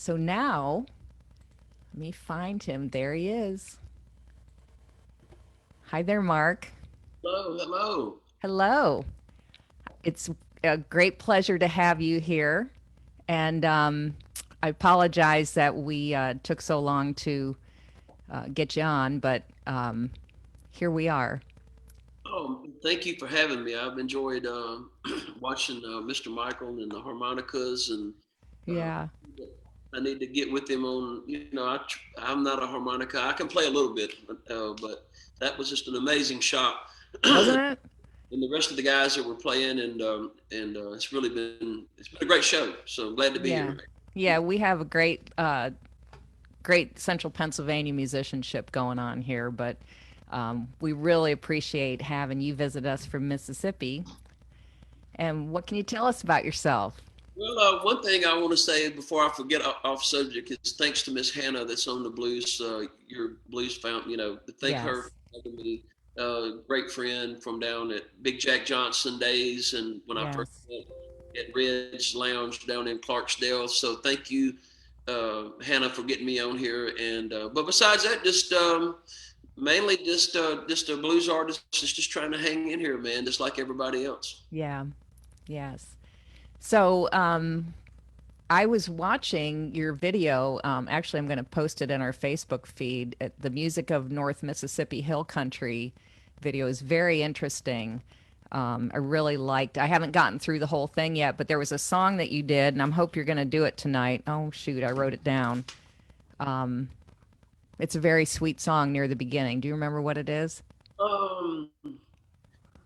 So now, let me find him. There he is. Hi there, Mark. Hello, hello. Hello. It's a great pleasure to have you here. And I apologize that we took so long to get you on, but here we are. Thank you for having me. I've enjoyed watching Mr. Michael and the harmonicas, and uh, Yeah. I need to get with him on. I'm not a harmonica. I can play a little bit, but that was just an amazing shot, Wasn't and it? the rest of the guys that were playing, and it's been a great show. So I'm glad to be here. Yeah. Yeah, we have a great central Pennsylvania musicianship going on here, but we really appreciate having you visit us from Mississippi. And what can you tell us about yourself? Well, one thing I want to say before I forget off subject is thanks to Miss Hannah that's on the blues, your blues fountain. To thank her for Yes. having me. Great friend from down at Big Jack Johnson days, and when I first Yes. met at Red's Lounge down in Clarksdale. So thank you, Hannah, for getting me on here. And but besides that, just mainly just a blues artist that's just trying to hang in here, man, just like everybody else. Yeah. Yes. So, I was watching your video. Actually, I'm going to post it in our Facebook feed. The Music of North Mississippi Hill Country video is very interesting. I really liked. I haven't gotten through the whole thing yet, but there was a song that you did, and I hope you're going to do it tonight. Oh shoot, I wrote it down. It's a very sweet song near the beginning. Do you remember what it is? Um,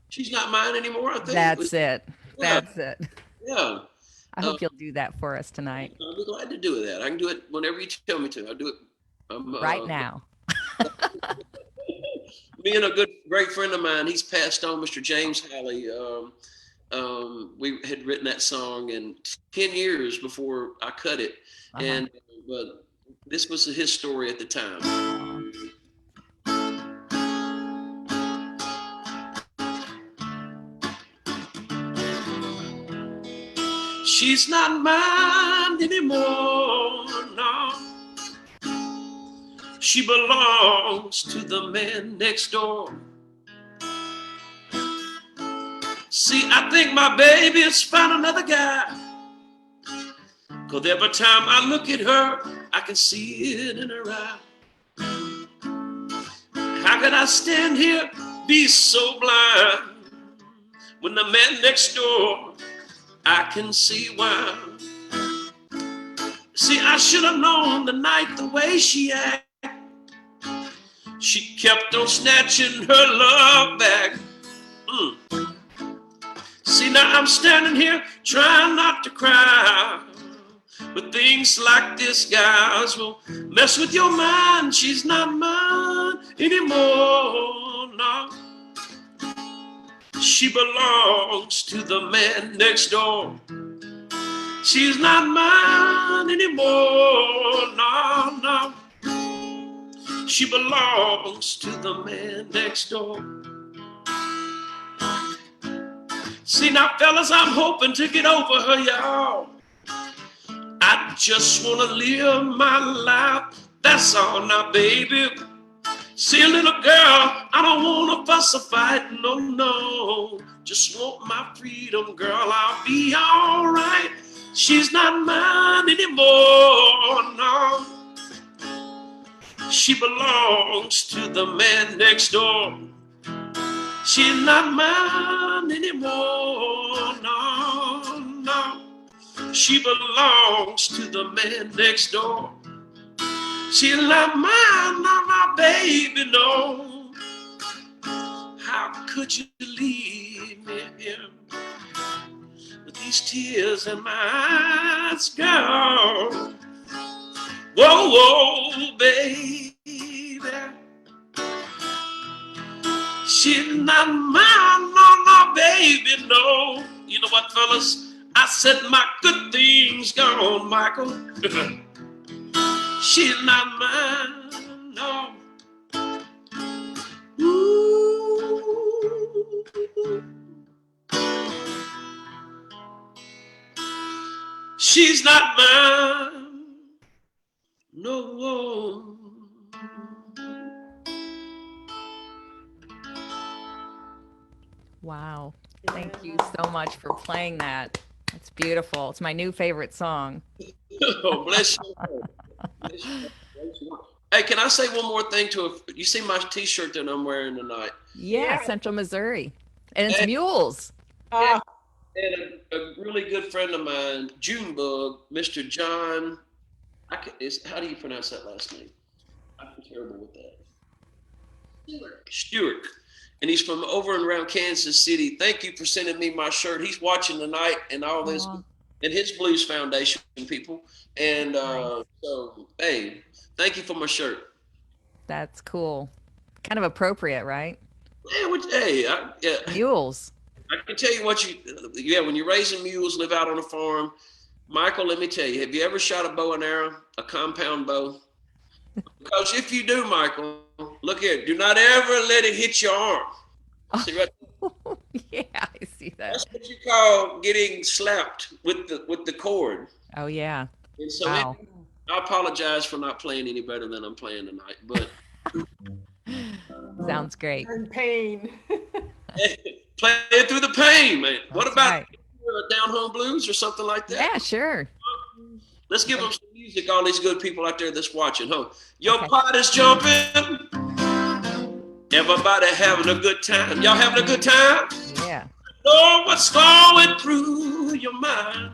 she's not mine anymore. I think. That's it. Yeah, That's it. yeah. I Uh, hope you'll do that for us tonight, I'll be glad to do that. I can do it whenever you tell me to. I'll do it. I'm right now. Me and a great friend of mine. He's passed on, Mr. James Halley. We had written that song in 10 years before I cut it, Uh huh. and but this was his story at the time. Oh, She's not mine anymore. No, she belongs to the man next door. See, I think my baby's found another guy. 'Cause every time I look at her, I can see it in her eye. How can I stand here, be so blind, when the man next door, I can see why. See, I should have known the night the way she act. She kept on snatching her love back. Mm. See, now I'm standing here trying not to cry. But things like this, guys, will mess with your mind. She's not mine anymore, no. She belongs to the man next door. She's not mine anymore, no, no. She belongs to the man next door. See now, fellas, I'm hoping to get over her, y'all. I just wanna live my life, that's all now, baby. See, little girl, I don't wanna fuss or fight, no, no. Just want my freedom, girl, I'll be alright. She's not mine anymore, no. She belongs to the man next door. She's not mine anymore, no, no. She belongs to the man next door. She's not mine, not my baby, no. How could you leave me here with these tears in my eyes, girl? Whoa, whoa, baby. She's not mine, no, no, baby, no. You know what, fellas? I said my good things gone, Michael. She's not mine, no. Ooh, she's not mine. Wow. Thank you so much for playing that. It's beautiful. It's my new favorite song. Oh, bless you. Bless you. Bless you. Hey, can I say one more thing you see my T-shirt that I'm wearing tonight? Yeah, Central Missouri. And it's And, mules. yeah, and a really good friend of mine, Junebug, Mr. John. How do you pronounce that last name? I'm terrible with that. Stewart. And he's from over and around Kansas City. Thank you for sending me my shirt. He's watching tonight and all this, Aw, and his Blues Foundation people. And nice. so, hey, thank you for my shirt. That's cool. Kind of appropriate, right? Hey, yeah, Mules. I can tell you yeah, when you're raising mules, live out on a farm. Michael, let me tell you, have you ever shot a bow and arrow, a compound bow? Because if you do, Michael, look here, do not ever let it hit your arm. See right Yeah, I see that. That's what you call getting slapped with the cord. Oh, yeah. And so Wow. I apologize for not playing any better than I'm playing tonight, but Sounds great. And pain. playing through the pain, man. What That's about right. down home blues or something like that? Yeah, sure. Let's give them some music, all these good people out there that's watching, huh? Your Okay. pot is jumping. Everybody having a good time. Y'all having a good time? Yeah. Know what's going through your mind?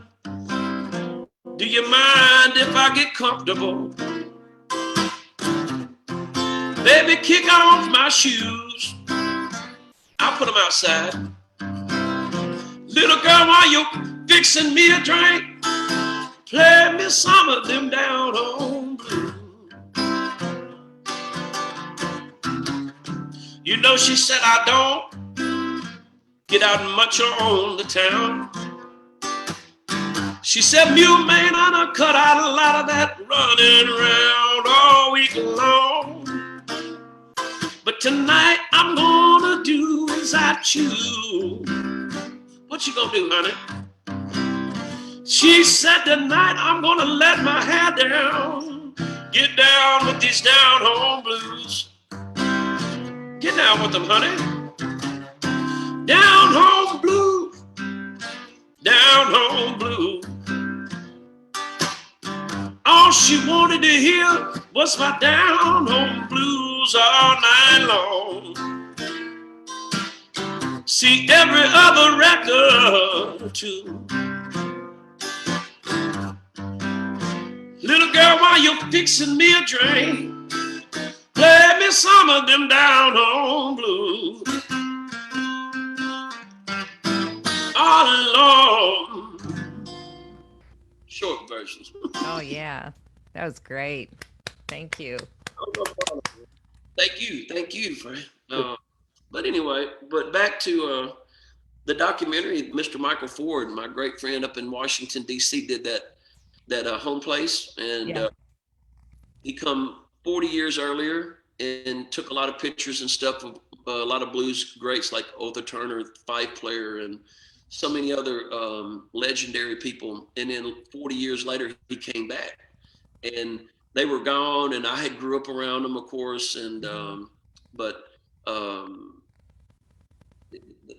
Do you mind if I get comfortable? Baby, kick off my shoes. I'll put them outside. Little girl, while you're fixing me a drink, play me some of them down home blues. You know, she said I don't get out much on the town. She said, Mule man, I done cut out a lot of that running around all week long. But tonight I'm gonna do as I choose. What you gonna do, honey? She said, tonight I'm gonna let my hair down. Get down with these down home blues. Get down with them, honey. Down home blues. Down home blues. All she wanted to hear was my down home blues all night long. See every other record too. Little girl, while you're fixing me a drink, play me some of them down home blues. Oh, Lord. Short versions. Oh, yeah. That was great. Thank you. Thank you, Frank. But anyway, back to the documentary. Mr. Michael Ford, my great friend up in Washington D.C., did that home place, and Yeah. he come 40 years earlier and took a lot of pictures and stuff of a lot of blues greats like Arthur Turner, fife player, and so many other legendary people. And then 40 years later, he came back, and they were gone. And I had grew up around them, of course, and but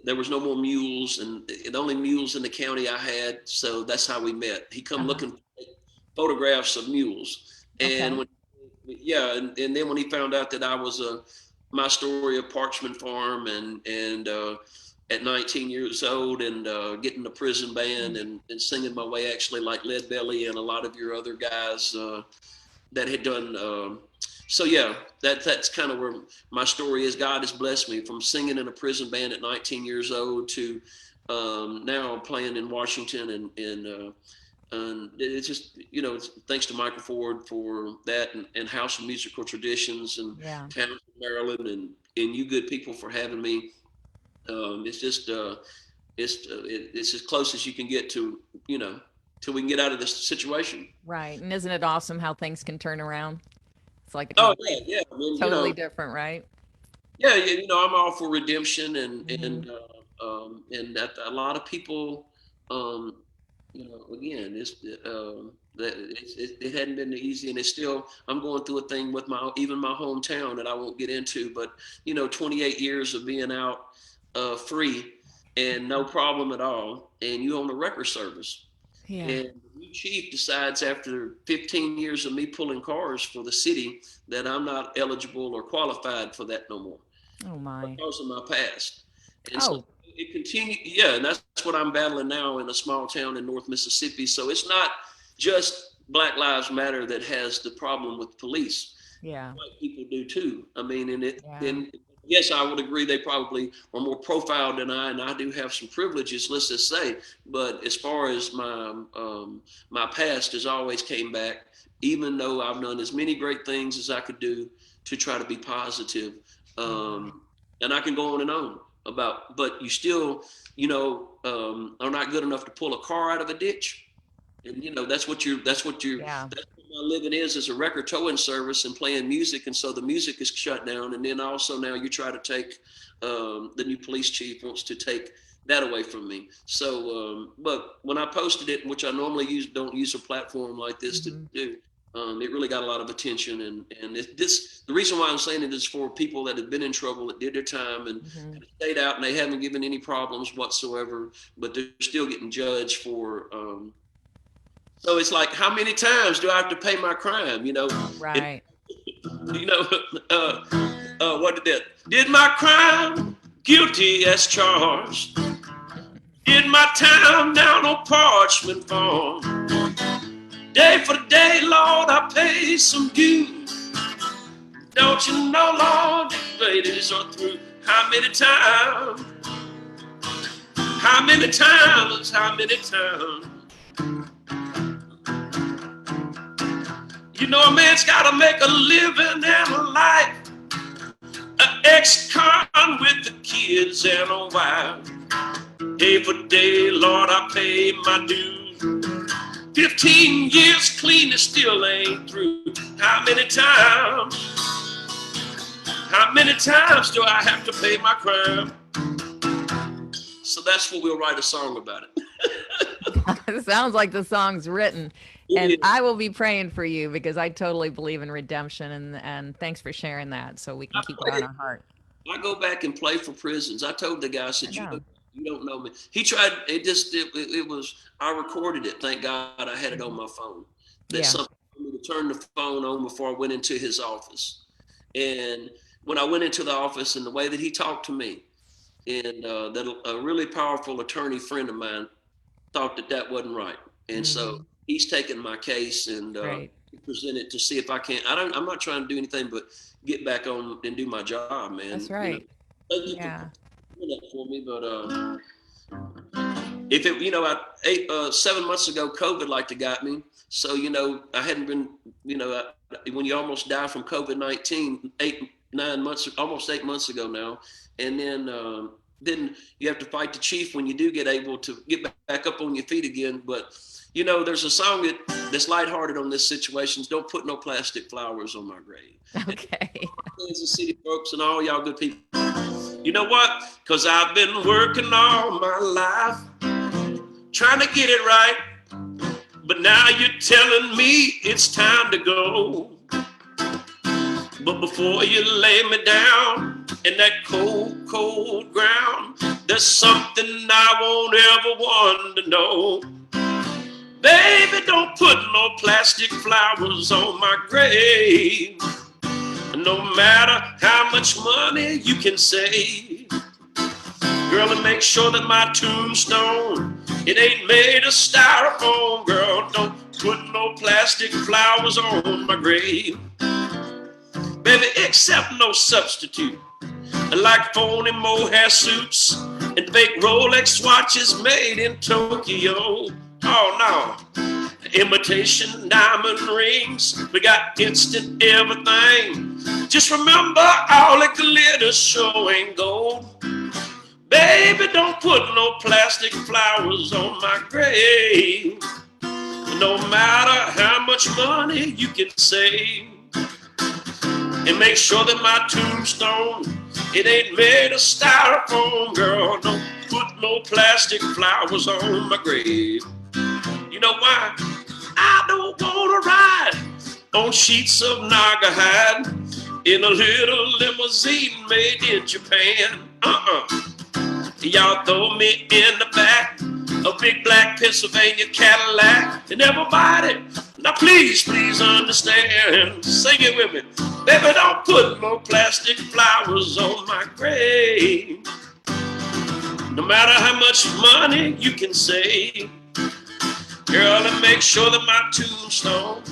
there was no more mules, and the only mules in the county I had. So that's how we met. He come looking for photographs of mules, and Okay. and then when he found out that I was my story of Parchment Farm, and at 19 years old, and getting the prison band, and singing my way actually like Lead Belly and a lot of your other guys that had done. So yeah, that's kind of where my story is. God has blessed me from singing in a prison band at 19 years old to now playing in Washington, and it's just, it's thanks to Michael Ford for that, and House of Musical Traditions, and Yeah. Townsend, Maryland, and you good people for having me. It's just it's as close as you can get to, till we can get out of this situation. Right. And isn't it awesome how things can turn around? It's like a Oh yeah. I mean, totally different, right? yeah, I'm all for redemption, Mhm. and that a lot of people, again, it hadn't been easy, and it's still. I'm going through a thing with even my hometown that I won't get into, but 28 years of being out free. and no problem at all. And you own a record service. Yeah. And the new chief decides after 15 years of me pulling cars for the city that I'm not eligible or qualified for that no more Oh my. because of my past. And so Oh, it continued. Yeah, and that's what I'm battling now in a small town in North Mississippi. So it's not just Black Lives Matter that has the problem with police. yeah. White people do too. I mean, Yeah. and yes, I would agree they probably are more profiled than I, and I do have some privileges, let's just say. But as far as my past has always came back, even though I've done as many great things as I could do to try to be positive. Oh my. And I can go on and on about, but you still, are not good enough to pull a car out of a ditch. And Yeah. that's what my living is as a record towing service and playing music. And so the music is shut down. And then also now you try to take, the new police chief wants to take that away from me. So, but when I posted it, which I normally don't use a platform like this to Mm-hmm. do, it really got a lot of attention. And the reason why I'm saying it is for people that have been in trouble, that did their time and Mm-hmm. stayed out, and they haven't given any problems whatsoever, but they're still getting judged for, so it's like, how many times do I have to pay my crime? And, Right. you know, what did that? Did my crime guilty as charged? Did my time down on parchment form? Day for day, Lord, I pay some dues. Don't you know, Lord, the ladies are through. How many times? How many times? How many times? A man's got to make a living and a life. An ex-con with the kids and a wife. Day for day, Lord, I pay my dues. 15 years clean and still ain't through. How many times? How many times do I have to pay my crime? So that's what we'll write a song about it. It sounds like the song's written. And I will be praying for you because I totally believe in redemption, and thanks for sharing that so we can keep it on our heart. I go back and play for prisons. I told the guy, I I said, know. you don't know me. He tried, it was, I recorded it. Thank God I had it on Mhm. my phone. That's Yeah. something for me to turn the phone on before I went into his office. And when I went into the office and the way that he talked to me, and that a really powerful attorney friend of mine thought that wasn't right. And so Hmm. he's taken my case and Great. present it to see if I can. I'm not trying to do anything but get back on and do my job, man. That's right. Thank you for Yeah. doing that for me. But if it, 7 months ago, COVID like to got me. So I hadn't been, when you almost die from COVID-19, 8, 9 months, almost 8 months ago now, and then you have to fight the chief when you do get able to get back up on your feet again. But there's a song that's lighthearted on this situation. Don't put no plastic flowers on my grave. Okay. Kansas City folks and all y'all good people. You know what? Because I've been working all my life trying to get it right. But now you're telling me it's time to go. But before you lay me down in that cold, cold ground, there's something I won't ever want to know. Baby, don't put no plastic flowers on my grave. No matter how much money you can save. Girl, and make sure that my tombstone, it ain't made of styrofoam. Girl, don't put no plastic flowers on my grave. Baby, accept no substitute. Like phony mohair suits and fake Rolex watches made in Tokyo. Oh no, imitation diamond rings. We got instant everything. Just remember, all that glitters sure ain't gold. Baby, don't put no plastic flowers on my grave. No matter how much money you can save. And make sure that my tombstone, it ain't made of styrofoam, girl. Don't put no plastic flowers on my grave. You know why? I don't want to ride on sheets of naga hide in a little limousine made in Japan. Y'all throw me in the back, a big black Pennsylvania Cadillac, and everybody, now please, please understand, sing it with me. Baby, don't put no plastic flowers on my grave. No matter how much money you can save, girl, and make sure that my tombstone,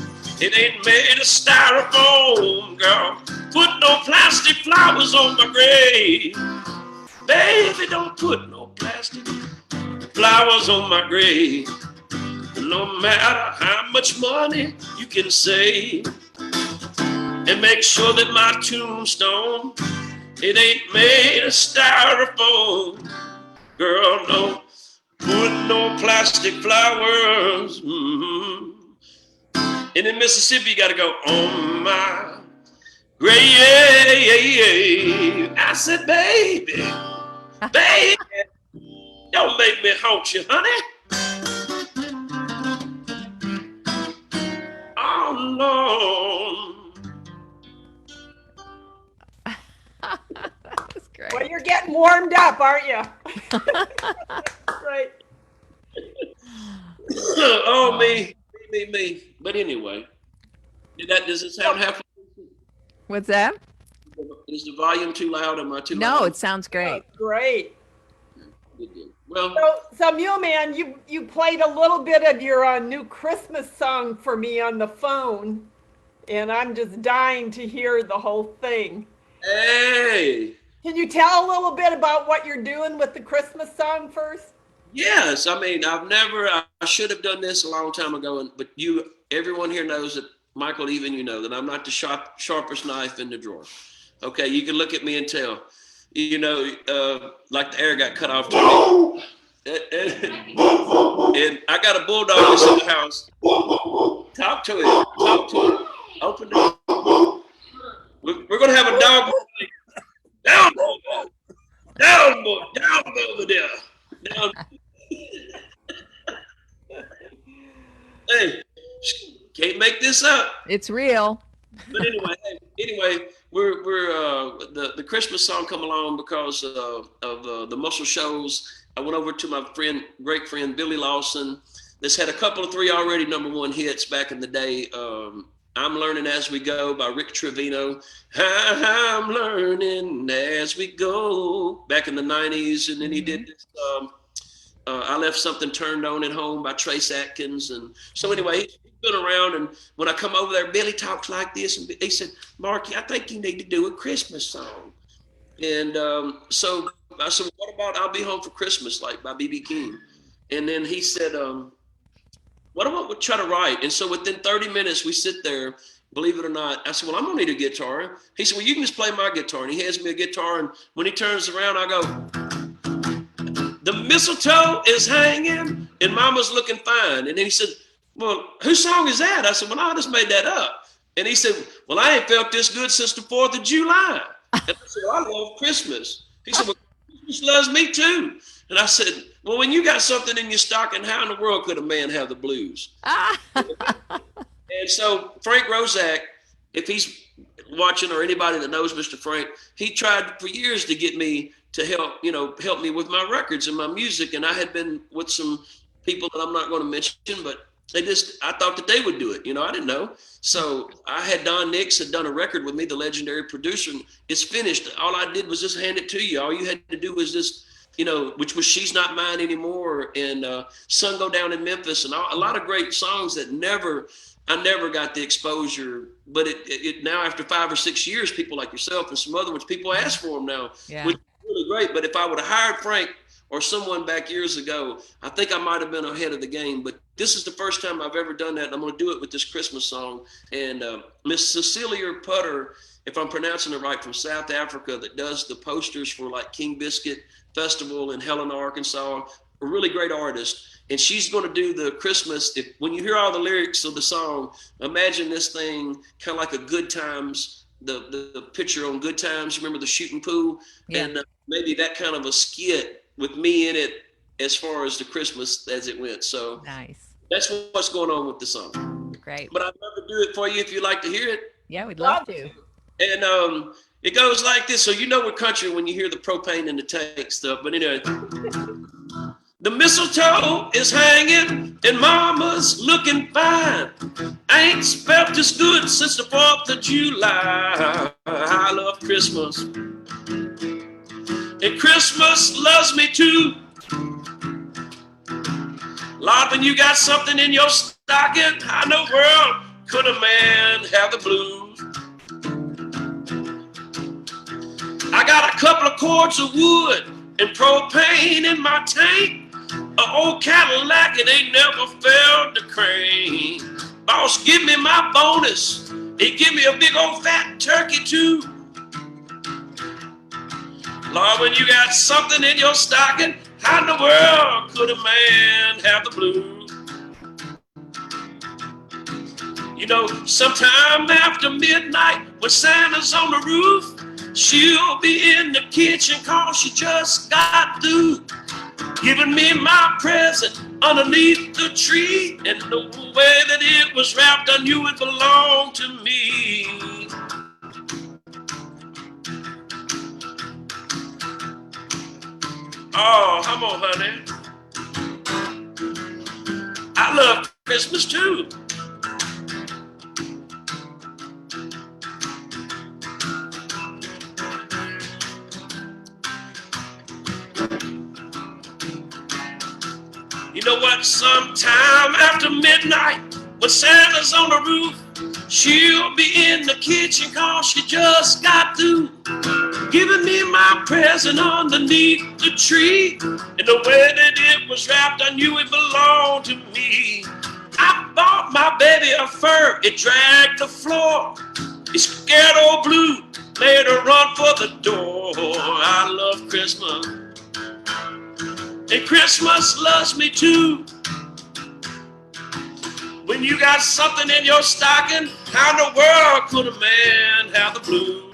it ain't made of styrofoam, girl. Put no plastic flowers on my grave. Baby, don't put no plastic flowers on my grave. No matter how much money you can save, and make sure that my tombstone, it ain't made of styrofoam. Girl, no, put no plastic flowers. Mm-hmm. And in Mississippi, you gotta go on my grave. I said, baby, baby, don't make me haunt you, honey. Oh, no. That's great. Well, you're getting warmed up, aren't you? Right. Oh, me. But anyway, does it sound half? What's that? Is the volume too loud? Am I too No, loud? it sounds great. Oh, great. Good. Well, So Muleman, you played a little bit of your new Christmas song for me on the phone, and I'm just dying to hear the whole thing. hey. Can you tell a little bit about what you're doing with the Christmas song first? Yes, I mean, I should have done this a long time ago, but everyone here knows that, Michael, even you know, that I'm not the sharpest knife in the drawer. Okay, you can look at me and tell, you know, like the air got cut off to me. And I got a bulldog that's in the house. Talk to it. Open the door. We're going to have a dog. Down, boy. Down over there. Down. Hey, can't make this up. It's real. But anyway, we're the Christmas song come along because of the muscle shows. I went over to my great friend Billy Lawson. This had a couple of 3 already #1 hits back in the day. I'm Learning As We Go by Rick Trevino. I'm learning as we go back in the 90s. And then he did this, I Left Something Turned On at Home by Trace Atkins. And so anyway, he's been around. And when I come over there, Billy talks like this. And he said, Marky, I think you need to do a Christmas song. And so I said, well, what about I'll Be Home for Christmas, like by B.B. King? And then he said, what about we try to write? And so within 30 minutes, we sit there, believe it or not. I said, well, I'm going to need a guitar. He said, well, you can just play my guitar. And he hands me a guitar. And when he turns around, I go, the mistletoe is hanging and mama's looking fine. And then he said, well, whose song is that? I said, well, I just made that up. And he said, well, I ain't felt this good since the 4th of July. And I said, well, I love Christmas. He said, well, Christmas loves me too. And I said, well, when you got something in your stocking, how in the world could a man have the blues? And so Frank Roszak, if he's watching or anybody that knows Mr. Frank, he tried for years to get me to help me with my records and my music. And I had been with some people that I'm not going to mention, but I thought that they would do it. I didn't know. So I had Don Nix had done a record with me, the legendary producer, and it's finished. All I did was just hand it to you. All you had to do was just, which was She's Not Mine Anymore and Sun Go Down in Memphis and a lot of great songs that I never got the exposure. But it now after 5 or 6 years, people like yourself and some other ones, people ask for them now, which is really great. But if I would have hired Frank or someone back years ago, I think I might have been ahead of the game. But this is the first time I've ever done that. And I'm going to do it with this Christmas song. And Miss Cecilia Putter, if I'm pronouncing it right, from South Africa, that does the posters for like King Biscuit Festival in Helena, Arkansas, a really great artist. And she's going to do the Christmas. When you hear all the lyrics of the song, imagine this thing kind of like a Good Times, the picture on Good Times. Remember the shooting pool? Yeah. And maybe that kind of a skit with me in it as far as the Christmas as it went. So nice. That's what's going on with the song. Great. But I'd love to do it for you if you'd like to hear it. Yeah, we'd love to. And it goes like this. So you know we're country when you hear the propane in the tank stuff. But anyway, the mistletoe is hanging and mama's looking fine. I ain't felt this good since the 4th of July. I love Christmas. And Christmas loves me too. Lord, when you got something in your stocking, how in the world could a man have the blues? I got a couple of cords of wood and propane in my tank. An old Cadillac, it ain't never failed to crank. Boss, give me my bonus. He give me a big old fat turkey too. Lord, when you got something in your stocking, how in the world could a man have the blues? You know, sometime after midnight, when Santa's on the roof, she'll be in the kitchen 'cause she just got through giving me my present underneath the tree. And the way that it was wrapped, I knew it belonged to me. Oh, come on, honey. I love Christmas too. You know what? Sometime after midnight, when Santa's on the roof, she'll be in the kitchen 'cause she just got through giving me my present underneath the tree. And the way that it was wrapped, I knew it belonged to me. I bought my baby a fur, it dragged the floor. It scared old Blue, made her run for the door. I love Christmas. And Christmas loves me too. When you got something in your stocking, how in the world could a man have the blues?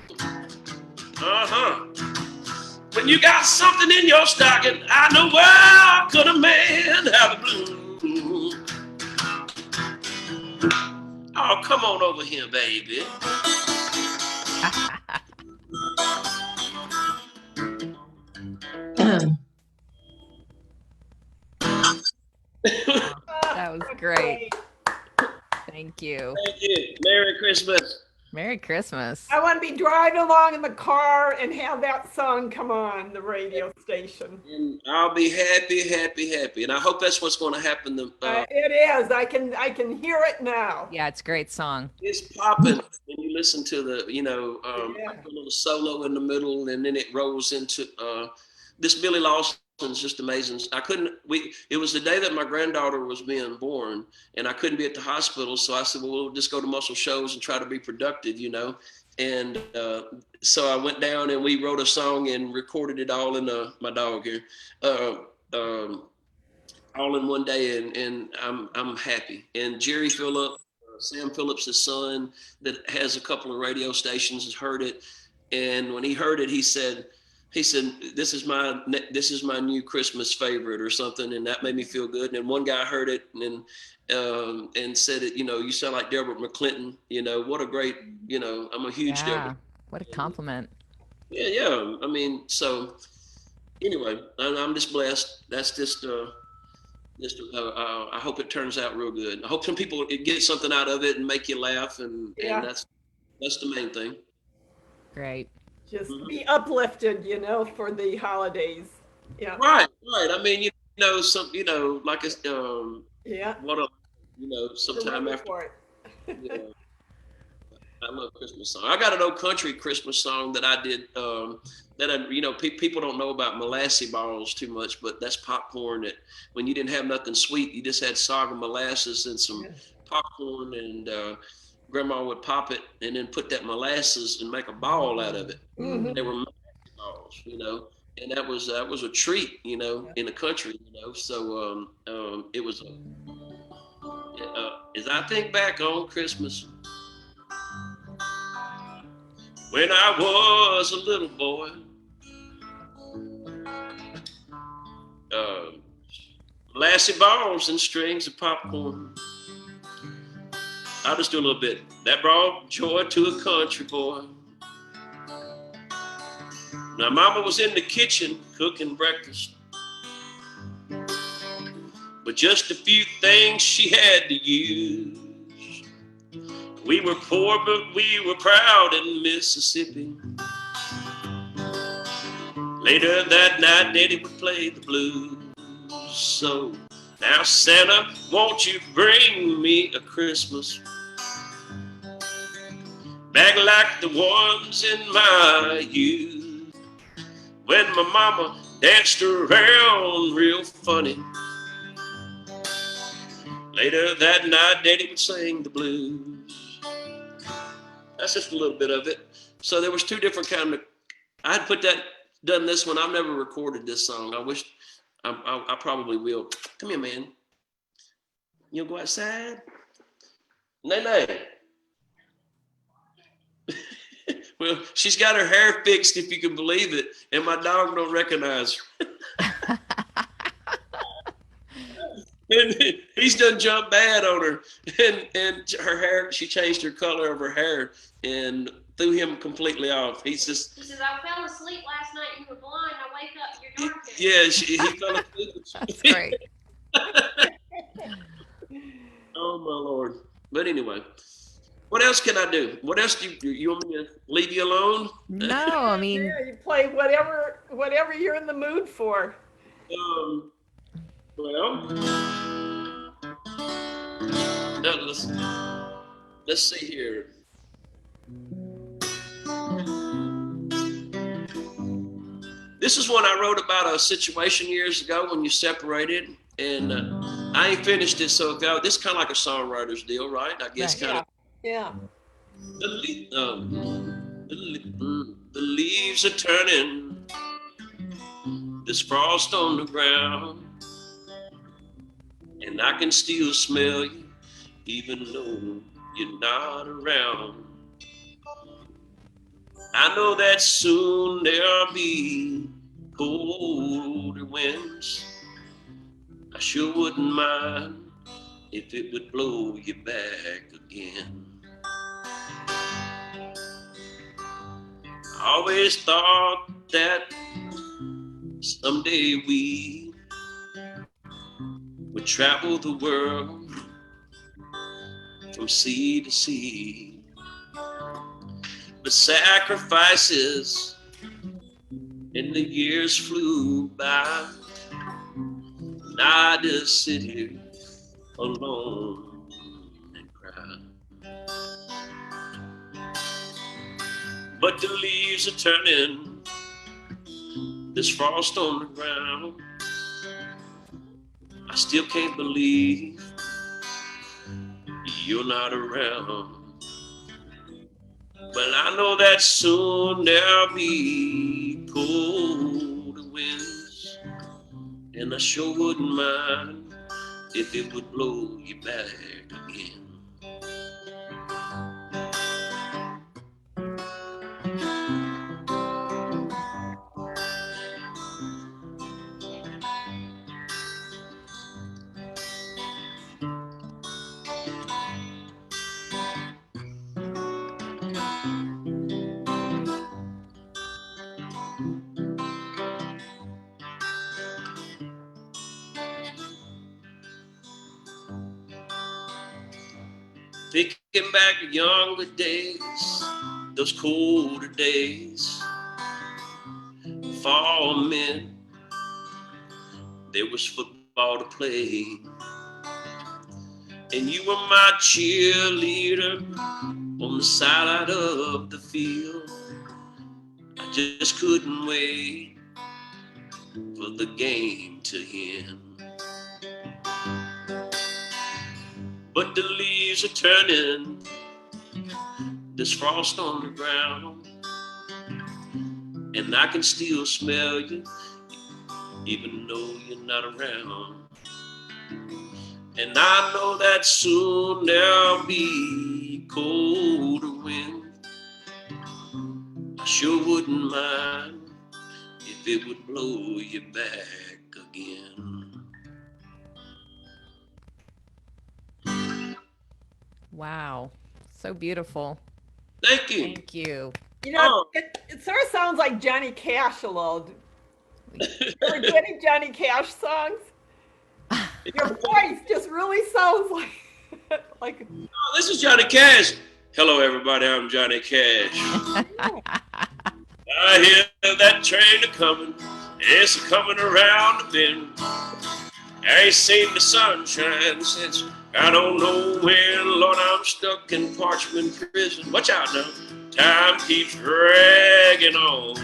When you got something in your stocking, how in the world could a man have the blues? Oh, come on over here, baby. That was great. Thank you. Thank you. Merry Christmas. Merry Christmas. I want to be driving along in the car and have that song come on the radio station. And I'll be happy, happy, happy. And I hope that's what's going to happen. It is. I can hear it now. Yeah, it's a great song. It's popping when you listen to the, like a little solo in the middle, and then it rolls into this Billy Lawson's just amazing. It was the day that my granddaughter was being born, and I couldn't be at the hospital, so I said, well, we'll just go to Muscle Shoals and try to be productive, And so I went down and we wrote a song and recorded it all in my dog here, all in one day, and I'm happy. And Jerry Phillip, Sam Phillips' son, that has a couple of radio stations, has heard it, and when he heard it, he said, this is my new Christmas favorite or something, and that made me feel good. And one guy heard it and said it, you sound like Deborah McClinton. What a great, I'm a huge Deborah. What a compliment. Yeah. I mean, so anyway, I'm just blessed. That's just I hope it turns out real good. I hope some people get something out of it and make you laugh, and that's the main thing. Great. Just be uplifted, for the holidays. Yeah. Right. I mean, like it's sometime after. I love Christmas song. I got an old country Christmas song that I did. People don't know about molasses balls too much, but that's popcorn. That when you didn't have nothing sweet, you just had soggy molasses and some popcorn, and Grandma would pop it and then put that molasses and make a ball out of it. Mm-hmm. They were molasses balls, and that was a treat, in the country, So it was. As I think back on Christmas, when I was a little boy, molasses balls and strings of popcorn. I'll just do a little bit. That brought joy to a country boy. Now, Mama was in the kitchen cooking breakfast, but just a few things she had to use. We were poor, but we were proud in Mississippi. Later that night, Daddy would play the blues. So, now Santa, won't you bring me a Christmas back like the ones in my youth, when my mama danced around real funny. Later that night, Daddy would sing the blues. That's just a little bit of it. So there was two different kind of. I'd done this one. I've never recorded this song. I wish. I probably will. Come here, man. You'll go outside. Nay. Well, she's got her hair fixed, if you can believe it, and my dog don't recognize her. And he's done jumped bad on her, and her hair. She changed her color of her hair and threw him completely off. He says, I fell asleep last night and you were blind. I wake up, you're dark. Yeah, he fell asleep. That's great. Oh my Lord! But anyway, what else can I do? What else do you want me to leave you alone? No, I mean, Yeah, you play whatever you're in the mood for. Well, let's see here. This is one I wrote about a situation years ago when you separated, and I ain't finished it, so this is kind of like a songwriter's deal, right? I guess Right. kind of. Yeah. The leaves are turning. There's frost on the ground, and I can still smell you, even though you're not around. I know that soon there'll be colder winds. I sure wouldn't mind if it would blow you back again. I always thought that someday we would travel the world from sea to sea. But sacrifices and the years flew by, and I just sit here alone and cry. But the leaves are turning, there's frost on the ground. I still can't believe you're not around. Well, I know that soon there'll be colder winds, and I sure wouldn't mind if it would blow you back again. Thinking back to younger days, those colder days, fall meant there was football to play, and you were my cheerleader on the side of the field. I just couldn't wait for the game to end. But the leaves are turning, there's frost on the ground, and I can still smell you, even though you're not around. And I know that soon there'll be colder winds. I sure wouldn't mind if it would blow you back again. wow. So beautiful. Thank you. Thank you. You know, Oh, it sort of sounds like Johnny Cash a little. You ever do any Johnny Cash songs? Your voice just really sounds like like. this is Johnny Cash. Hello, everybody. I'm Johnny Cash. I hear that train a coming. It's a coming around the bend. I ain't seen the sunshine since I don't know when. Lord, I'm stuck in parchment prison. Watch out now. Time keeps dragging on.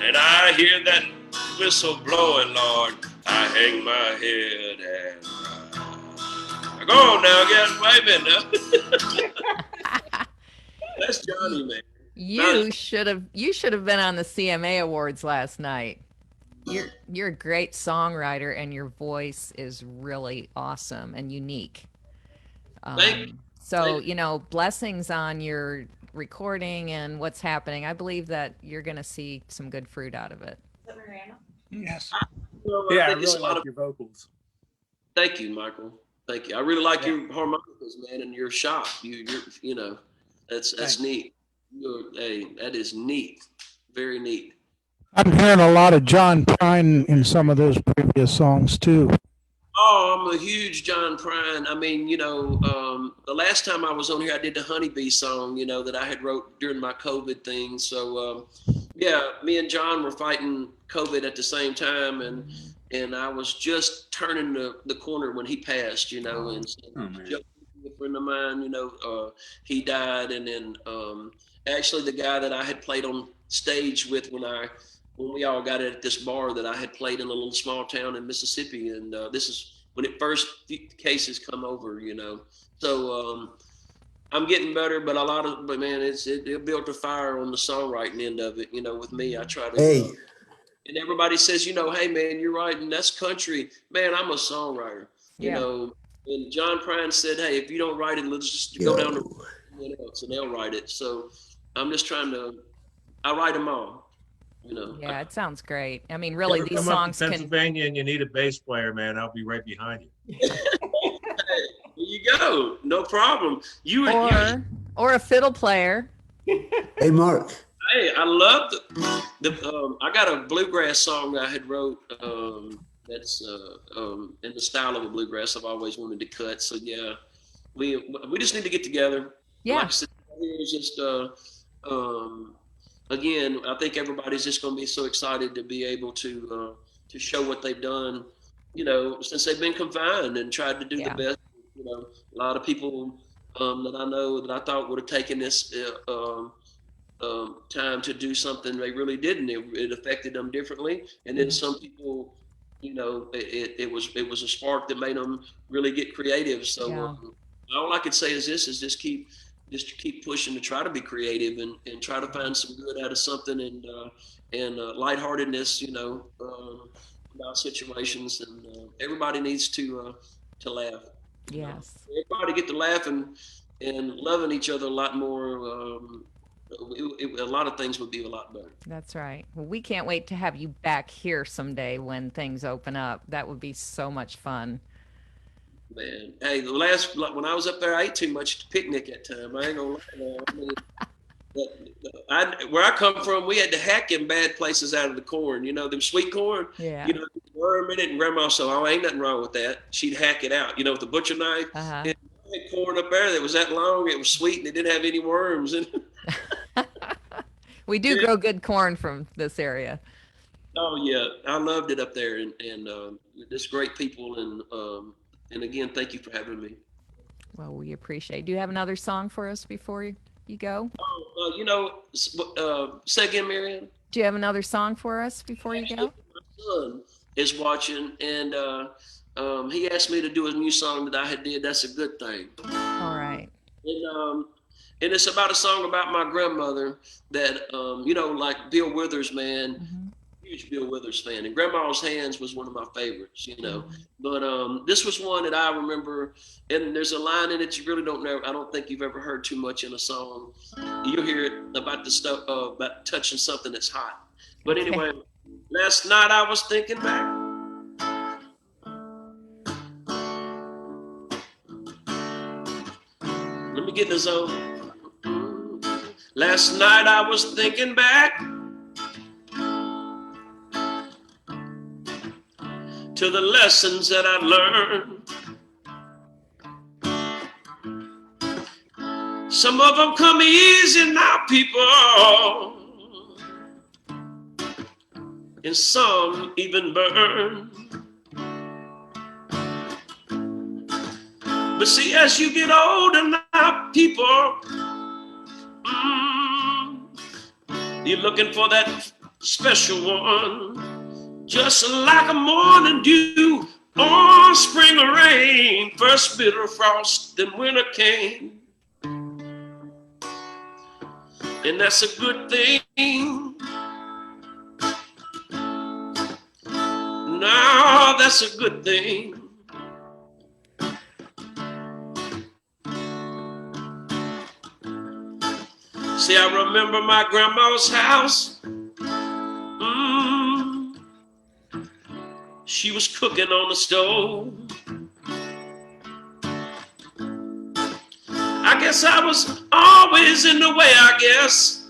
And I hear that whistle blowing, Lord. I hang my head and cry. Go on now, guys. Wait a minute now. That's Johnny, man. You should have been on the CMA Awards last night. You're a great songwriter and your voice is really awesome and unique. Thank you. So, blessings on your recording and what's happening. I believe that you're going to see some good fruit out of it. Yes. Well, Yeah, I think it's really a lot like of. your vocals. Thank you, Michael. Thank you. I really like Yeah. your harmonicas, man, and your shop. That's Thanks. neat. Hey, that is neat. Very neat. I'm hearing a lot of John Prine in some of those previous songs too. Oh, I'm a huge John Prine. I mean, the last time I was on here, I did the Honeybee song, that I had wrote during my COVID thing. So, yeah, me and John were fighting COVID at the same time, and I was just turning the corner when he passed, and so a friend of mine, he died, and then actually the guy that I had played on stage with when we all got it at this bar that I had played in a little small town in Mississippi, and this is when it first cases come over, So I'm getting better, but man, it built a fire on the songwriting end of it. With me, I try to. And everybody says, hey, man, you're right, and that's country. Man, I'm a songwriter. And John Prine said, hey, if you don't write it, let's just go down to someone else, and they'll write it. So I'm just I write them all. Yeah, it sounds great. I mean, really, these Come up to songs can. Pennsylvania and you need a bass player, man. I'll be right behind you. There you go. No problem. Or a fiddle player. Hey, Mark. Hey, I love I got a bluegrass song I had wrote that's in the style of a bluegrass I've always wanted to cut. So yeah, we just need to get together. Yeah. Like I said, it's just again, I think everybody's just going to be so excited to be able to show what they've done, since they've been confined and tried to do the best. A lot of people that I know that I thought would have taken this time to do something, they really didn't. It affected them differently, and then some people, it was a spark that made them really get creative. So all I could say is just keep pushing to try to be creative and try to find some good out of something and lightheartedness, about situations, and everybody needs to laugh. Yes. Everybody get to laughing and loving each other a lot more. A lot of things would be a lot better. That's right. Well, we can't wait to have you back here someday when things open up. That would be so much fun. Man, hey, when I was up there, I ate too much to picnic that time. I ain't gonna lie. Where I come from, we had to hack in bad places out of the corn. Them sweet corn. Yeah. Worm in it, and Grandma said, "Oh, ain't nothing wrong with that." She'd hack it out, with the butcher knife. Uh-huh. And I had corn up there that was that long. It was sweet, and it didn't have any worms in it. We do grow good corn from this area. Oh yeah, I loved it up there, and just great people, and again, thank you for having me. Well, we appreciate. Do you have another song for us before you go? Say again, Marianne. Do you have another song for us before you go? My son is watching, and he asked me to do a new song that I had did. That's a good thing. All right. And it's about a song about my grandmother that, like Bill Withers, man. Mm-hmm. Huge Bill Withers fan, and Grandma's Hands was one of my favorites, But this was one that I remember, and there's a line in it you really don't know. I don't think you've ever heard too much in a song. You'll hear it about the stuff about touching something that's hot. But anyway, last night I was thinking back. Let me get in the zone. Last night I was thinking back to the lessons that I learned. Some of them come easy now, people, and some even burn. But see, as you get older now, people, you're looking for that special one, just like a morning dew or spring rain, first bitter frost, then winter came. And that's a good thing. No, that's a good thing. See, I remember my grandma's house. She was cooking on the stove. I guess I was always in the way, I guess.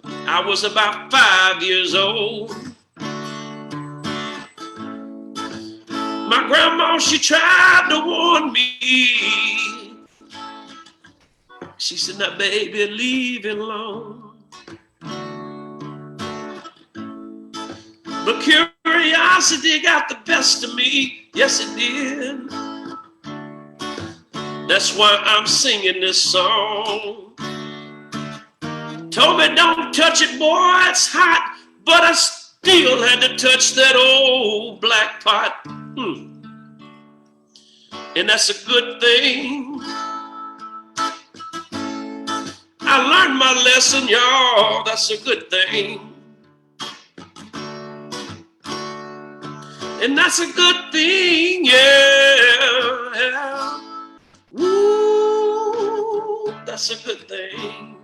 I was about 5 years old. My grandma, she tried to warn me. She said, now, baby, leave it alone. But curiosity got the best of me. Yes, it did. That's why I'm singing this song. Told me don't touch it, boy, it's hot. But I still had to touch that old black pot. And that's a good thing. I learned my lesson, y'all. That's a good thing. And that's a good thing, yeah. Ooh, that's a good thing.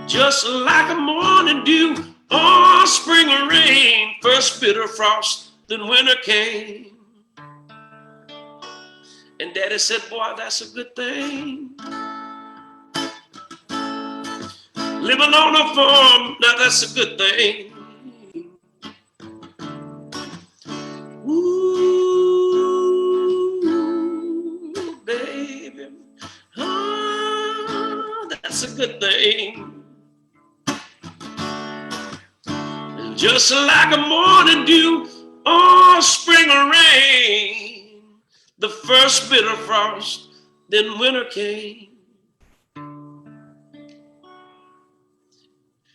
Just like a morning dew or spring rain, first bitter frost, then winter came. And Daddy said, boy, that's a good thing. Living on a farm, now that's a good thing. Ooh, baby, that's a good thing. And just like a morning dew or spring rain, the first bitter frost, then winter came.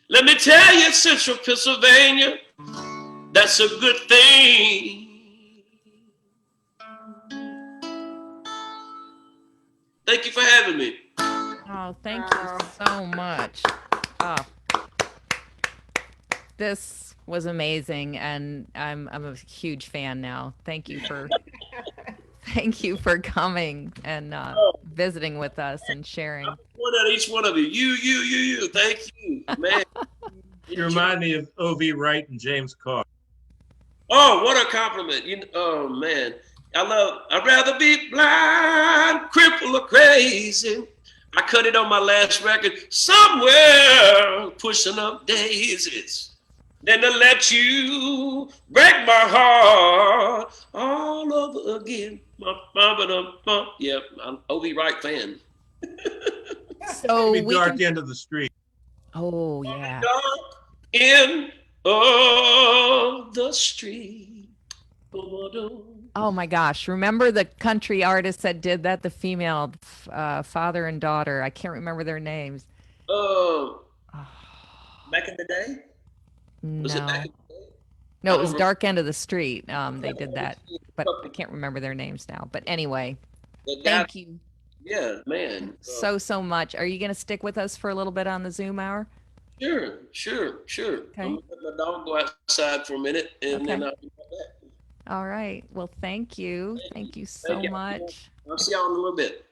Let me tell you, Central Pennsylvania, that's a good thing. Thank you for having me. Oh, thank you so much. Oh, this was amazing, and I'm a huge fan now. Thank you for coming and visiting with us and sharing. One at each one of you. You. Thank you, man. You remind me of O.V. Wright and James Carr. Oh, what a compliment. Oh, man. I'd rather be blind, crippled, or crazy. I cut it on my last record, somewhere pushing up daisies. Then to let you break my heart all over again. Yep, I'm an O.V. Wright fan. So Maybe Dark End of the Street. Oh, yeah. Dark end of the street. Oh my gosh. Remember the country artists that did that? The female father and daughter. I can't remember their names. Back in the day? Was it back in the day? No, it was Dark End of the Street. They did that, but I can't remember their names now. But anyway, thank you. Yeah, man. So much. Are you going to stick with us for a little bit on the Zoom hour? Sure. Okay. I'm going to let my dog go outside for a minute, and then I'll be right back. All right. Well, thank you. Thank you so much. I'll see y'all in a little bit.